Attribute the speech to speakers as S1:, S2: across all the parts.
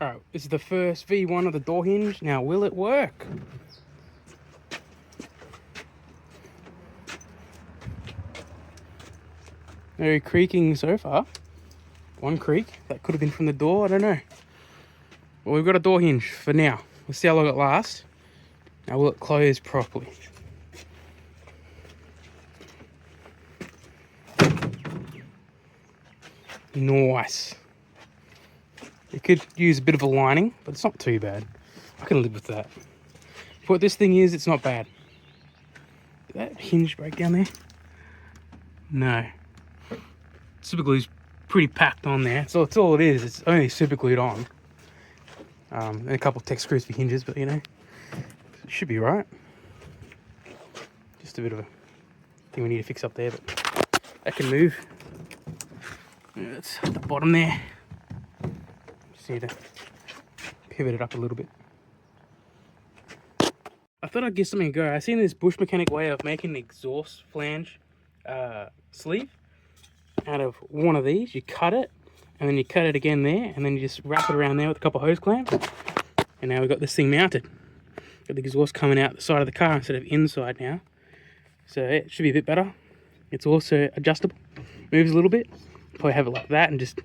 S1: Alright, this is the first V1 of the door hinge. Now, will it work? Very creaking so far. One creak. That could have been from the door, I don't know. Well, we've got a door hinge for now. We'll see how long it lasts. Now, will it close properly? Nice. It could use a bit of a lining, but it's not too bad. I can live with that. For what this thing is, it's not bad. Did that hinge break down there? No. Super glue's pretty packed on there. So it's all it is. It's only super glued on. And a couple of tech screws for hinges, but you know, it should be right. Just a bit of a thing we need to fix up there, but that can move. It's at the bottom there. Just need to pivot it up a little bit. I thought I'd give something a go. I seen this bush mechanic way of making an exhaust flange sleeve out of one of these. You cut it, and then you cut it again there, and then you just wrap it around there with a couple of hose clamps. And now we've got this thing mounted. Got the exhaust coming out the side of the car instead of inside now. So it should be a bit better. It's also adjustable. Moves a little bit. Probably have it like that and just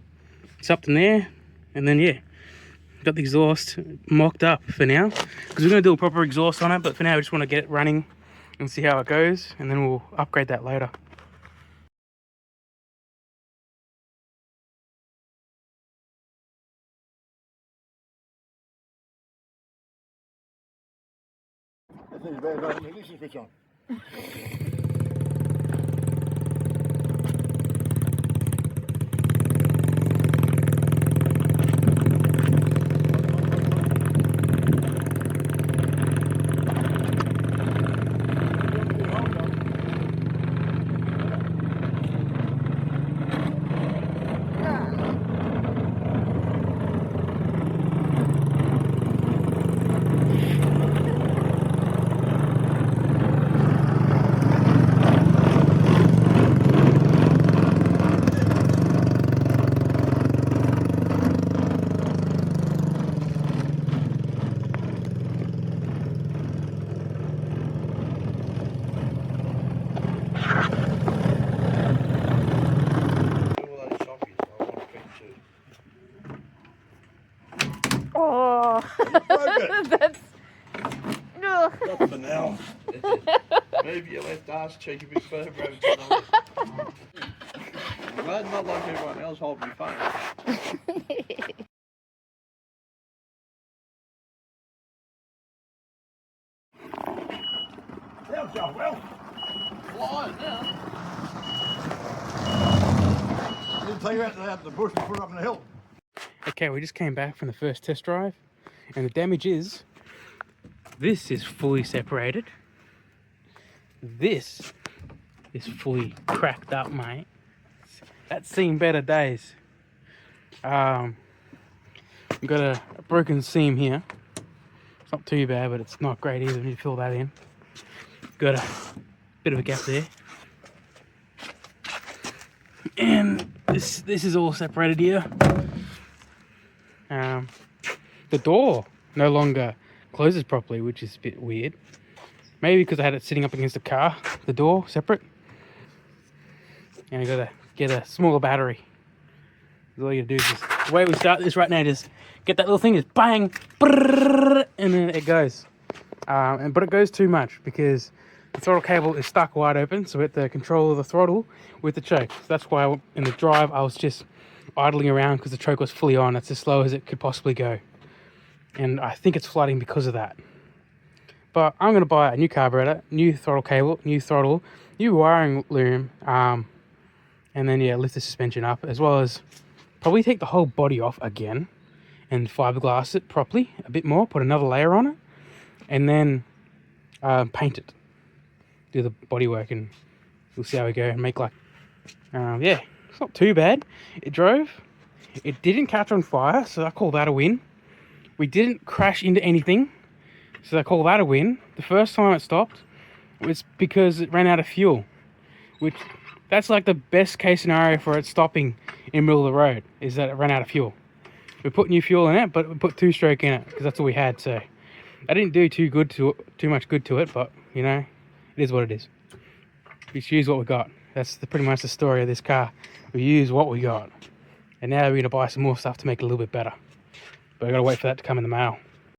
S1: it's up in there. And then yeah, got the exhaust mocked up for now. Because we're going to do a proper exhaust on it, but for now we just want to get it running and see how it goes. And then we'll upgrade that later.
S2: I think it's better not the ignition switch on.
S3: Oh, that's. No.
S2: Not for now.
S4: Move your left arse cheek a bit further over to the left. Glad not like everyone else holding your phone.
S2: Well, Joe, well.
S4: Flying now.
S2: I didn't tell you out the bush and put it up in the hill.
S1: Okay, we just came back from the first test drive, and the damage is, this is fully separated. This is fully cracked up, mate. That's seen better days. We've got a broken seam here. It's not too bad, but it's not great either when you fill that in. Got a bit of a gap there. And this is all separated here. The door no longer closes properly, which is a bit weird. Maybe because I had it sitting up against the car, the door separate. And I gotta get a smaller battery. All you gotta do is just, the way we start this right now, just get that little thing, just bang, brrr, and then it goes. But it goes too much because the throttle cable is stuck wide open, so we have to control the throttle with the choke. So that's why in the drive I was just idling around because the choke was fully on. It's as slow as it could possibly go. And I think it's flooding because of that. But I'm going to buy a new carburetor, new throttle cable, new throttle, new wiring loom, and then yeah, lift the suspension up, as well as probably take the whole body off again and fiberglass it properly a bit more, put another layer on it, and then paint it. Do the bodywork, and we'll see how we go and make like, yeah, it's not too bad. It drove. It didn't catch on fire, so I call that a win. We didn't crash into anything, so I call that a win. The first time it stopped was because it ran out of fuel, which that's like the best case scenario for it stopping in the middle of the road, is that it ran out of fuel. We put new fuel in it, but we put 2-stroke in it because that's all we had. So I didn't do too much good to it, but you know, it is what it is. We just use what we got. That's pretty much the story of this car. We use what we got, and now we're gonna buy some more stuff to make it a little bit better. But I gotta wait for that to come in the mail.